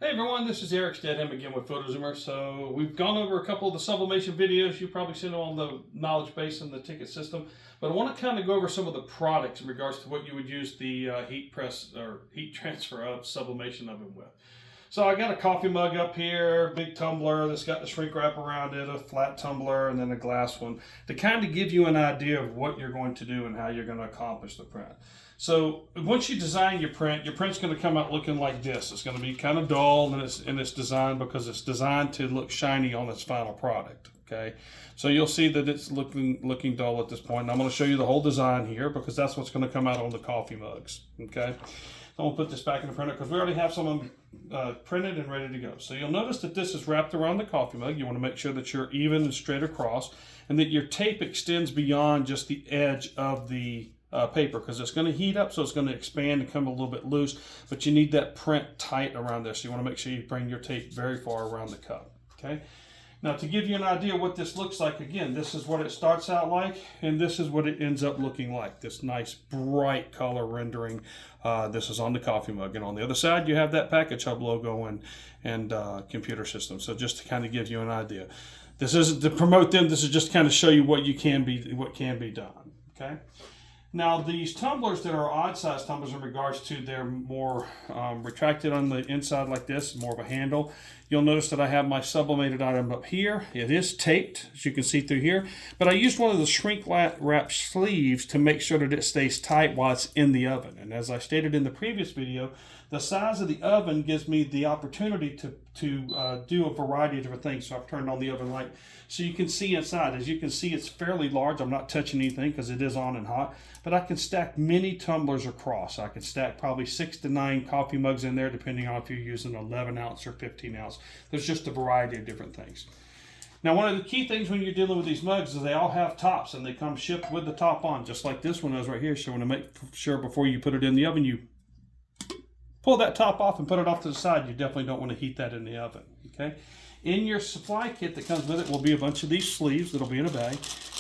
Hey everyone, this is Eric Stedham again with FotoZoomer. So we've gone over a couple of the sublimation videos. You've probably seen them on the knowledge base and the ticket system. But I want to kind of go over some of the products in regards to what you would use the heat press or heat transfer of sublimation oven with. So I got a coffee mug up here, big tumbler that's got the shrink wrap around it, a flat tumbler, and then a glass one to kind of give you an idea of what you're going to do and how you're going to accomplish the print. So once you design your print's going to come out looking like this. It's going to be kind of dull in its design because it's designed to look shiny on its final product. Okay, so you'll see that it's looking dull at this point. And I'm going to show you the whole design here because that's what's going to come out on the coffee mugs. Okay, so I'm going to put this back in the printer because we already have some of them printed and ready to go. So you'll notice that this is wrapped around the coffee mug. You want to make sure that you're even and straight across, and that your tape extends beyond just the edge of the paper, because it's going to heat up, so it's going to expand and come a little bit loose, but you need that print tight around there. So you want to make sure you bring your tape very far around the cup. Okay, now to give you an idea what this looks like, again, this is what it starts out like, and this is what it ends up looking like, this nice bright color rendering. This is on the coffee mug, and on the other side you have that package hub logo and computer system. So just to kind of give you an idea, this isn't to promote them, this is just to kind of show you what can be done. Okay, now these tumblers that are odd size tumblers in regards to they're more retracted on the inside like this, more of a handle. You'll notice that I have my sublimated item up here. It is taped, as you can see through here, but I used one of the shrink wrap sleeves to make sure that it stays tight while it's in the oven. And as I stated in the previous video, the size of the oven gives me the opportunity to do a variety of different things. So I've turned on the oven light so you can see inside. As you can see, it's fairly large. I'm not touching anything because it is on and hot, but I can stack many tumblers across. I can stack probably 6 to 9 coffee mugs in there, depending on if you're using 11 ounce or 15 ounce. There's just a variety of different things. Now, one of the key things when you're dealing with these mugs is they all have tops, and they come shipped with the top on, just like this one is right here. So I want to make sure before you put it in the oven, you pull that top off and put it off to the side. You definitely don't want to heat that in the oven. Okay. In your supply kit that comes with it will be a bunch of these sleeves that'll be in a bag,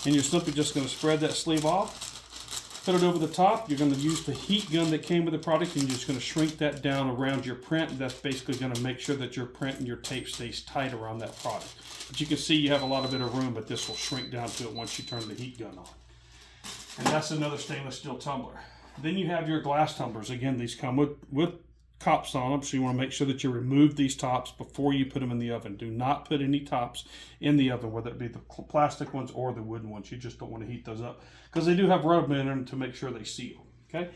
and you're simply just going to spread that sleeve off, put it over the top. You're going to use the heat gun that came with the product, and you're just going to shrink that down around your print. That's basically going to make sure that your print and your tape stays tight around that product. But you can see you have a lot of bit of room, but this will shrink down to it once you turn the heat gun on. And that's another stainless steel tumbler. Then you have your glass tumblers. Again, these come with tops on them, so you want to make sure that you remove these tops before you put them in the oven. Do not put any tops in the oven, whether it be the plastic ones or the wooden ones. You just don't want to heat those up because they do have rub in them to make sure they seal. Okay,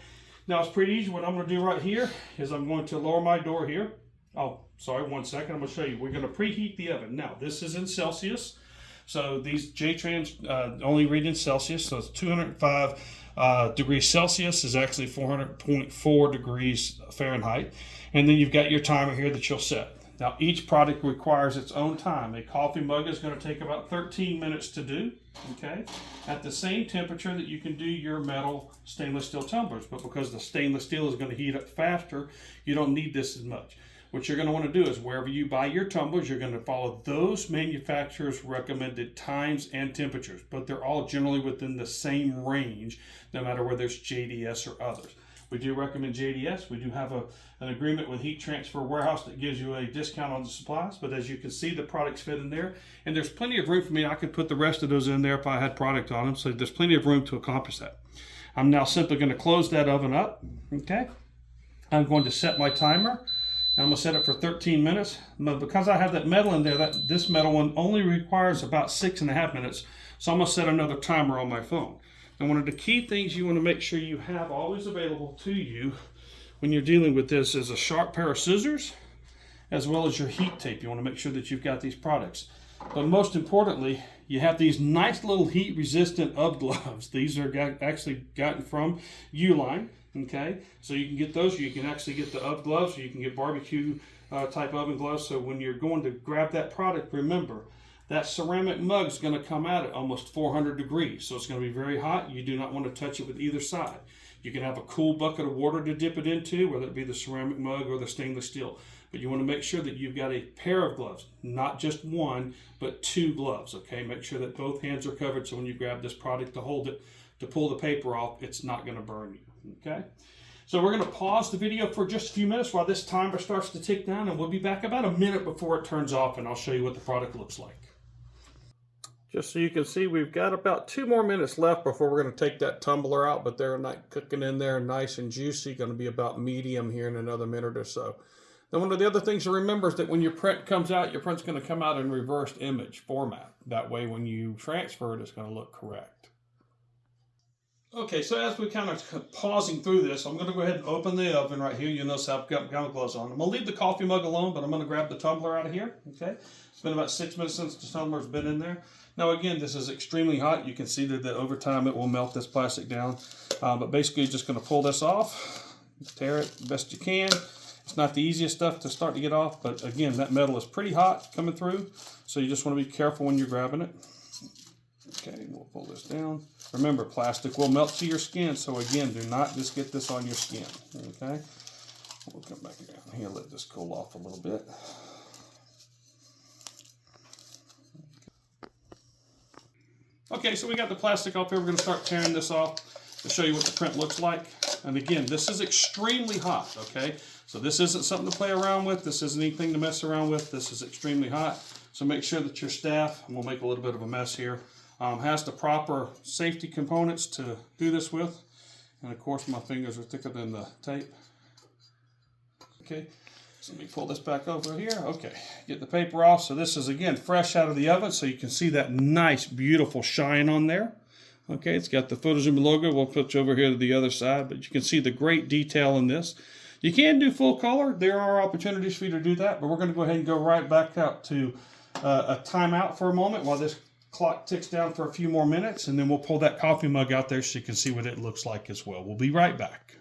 now it's pretty easy. What I'm going to do right here is I'm going to lower my door here. Oh, sorry, 1 second. I'm going to show you. We're going to preheat the oven. Now, this is in Celsius. So these J-Trans only read in Celsius, so it's 205 degrees Celsius is actually 400.4 degrees Fahrenheit. And then you've got your timer here that you'll set. Now, each product requires its own time. A coffee mug is going to take about 13 minutes to do, okay, at the same temperature that you can do your metal stainless steel tumblers. But because the stainless steel is going to heat up faster, you don't need this as much. What you're going to want to do is wherever you buy your tumblers, you're going to follow those manufacturers' recommended times and temperatures, but they're all generally within the same range, no matter whether it's JDS or others. We do recommend JDS. We do have an agreement with Heat Transfer Warehouse that gives you a discount on the supplies, but as you can see, the products fit in there, and there's plenty of room for me. I could put the rest of those in there if I had product on them, so there's plenty of room to accomplish that. I'm now simply going to close that oven up, okay? I'm going to set my timer. I'm going to set it for 13 minutes, but because I have that metal in there, this metal one only requires about 6.5 minutes, so I'm going to set another timer on my phone. And one of the key things you want to make sure you have always available to you when you're dealing with this is a sharp pair of scissors, as well as your heat tape. You want to make sure that you've got these products. But most importantly, you have these nice little heat-resistant UV gloves. These are actually gotten from Uline. Okay, so you can get those. You can actually get the UV gloves. You can get barbecue type oven gloves. So when you're going to grab that product, remember that ceramic mug is going to come out at almost 400 degrees. So it's going to be very hot. You do not want to touch it with either side. You can have a cool bucket of water to dip it into, whether it be the ceramic mug or the stainless steel. But you want to make sure that you've got a pair of gloves, not just one, but 2 gloves. Okay, make sure that both hands are covered. So when you grab this product to hold it, to pull the paper off, it's not going to burn you. Okay, So we're going to pause the video for just a few minutes while this timer starts to tick down, and we'll be back about a minute before it turns off, and I'll show you what the product looks like. Just so you can see, we've got about 2 more minutes left before we're going to take that tumbler out, but they're not cooking in there nice and juicy. Going to be about medium here in another minute or so. Then one of the other things to remember is that when your print comes out, your print's going to come out in reversed image format. That way when you transfer it, it's going to look correct. Okay, so as we're kind of pausing through this, I'm going to go ahead and open the oven right here. You'll notice I've got my gloves on. I'm going to leave the coffee mug alone, but I'm going to grab the tumbler out of here. Okay, it's been about 6 minutes since the tumbler's been in there. Now again, this is extremely hot. You can see that over time it will melt this plastic down. But basically, you're just going to pull this off, tear it the best you can. It's not the easiest stuff to start to get off, but again, that metal is pretty hot coming through, so you just want to be careful when you're grabbing it. Okay, we'll pull this down. Remember, plastic will melt to your skin, so again, do not just get this on your skin. Okay, we'll come back down here, let this cool off a little bit. Okay, so we got the plastic off here. We're going to start tearing this off to show you what the print looks like. And again, this is extremely hot, okay? So this isn't something to play around with. This isn't anything to mess around with. This is extremely hot. So make sure that your staff, and we'll make a little bit of a mess here, has the proper safety components to do this with. And of course, my fingers are thicker than the tape. Okay, so let me pull this back over here. Okay, get the paper off. So this is, again, fresh out of the oven, so you can see that nice, beautiful shine on there. Okay, it's got the FotoZoomer logo. We'll put you over here to the other side, but you can see the great detail in this. You can do full color. There are opportunities for you to do that, but we're going to go ahead and go right back out to a timeout for a moment while this clock ticks down for a few more minutes, and then we'll pull that coffee mug out there so you can see what it looks like as well. We'll be right back.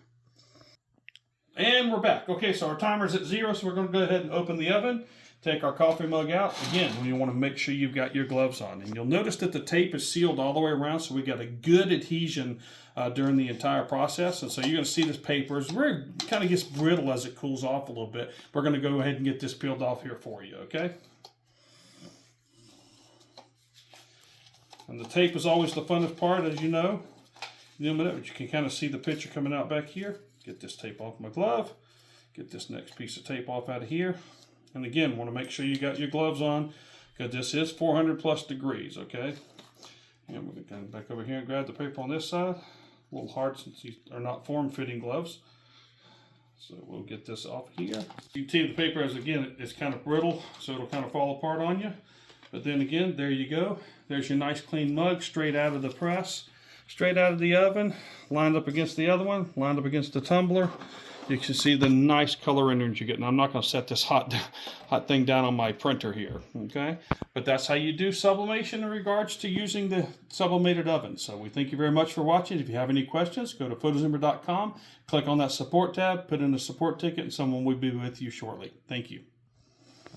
And we're back. Okay, so our timer's at 0, so we're going to go ahead and open the oven. Take our coffee mug out. Again, you want to make sure you've got your gloves on. And you'll notice that the tape is sealed all the way around, so we got a good adhesion during the entire process. And so you're going to see this paper is very, kind of gets brittle as it cools off a little bit. We're going to go ahead and get this peeled off here for you, okay? And the tape is always the funnest part, as you know. In a minute, but you can kind of see the picture coming out back here. Get this tape off my glove. Get this next piece of tape off out of here. And again, want to make sure you got your gloves on, because this is 400 plus degrees, okay? And we're going to come back over here and grab the paper on this side. A little hard since these are not form-fitting gloves. So we'll get this off here. You can see the paper is, again, it's kind of brittle, so it'll kind of fall apart on you. But then again, there you go. There's your nice clean mug straight out of the press, straight out of the oven, lined up against the other one, lined up against the tumbler. You can see the nice color renderings you get. And I'm not going to set this hot thing down on my printer here, okay? But that's how you do sublimation in regards to using the sublimated oven. So we thank you very much for watching. If you have any questions, go to FotoZoomer.com, click on that support tab, put in a support ticket, and someone will be with you shortly. Thank you.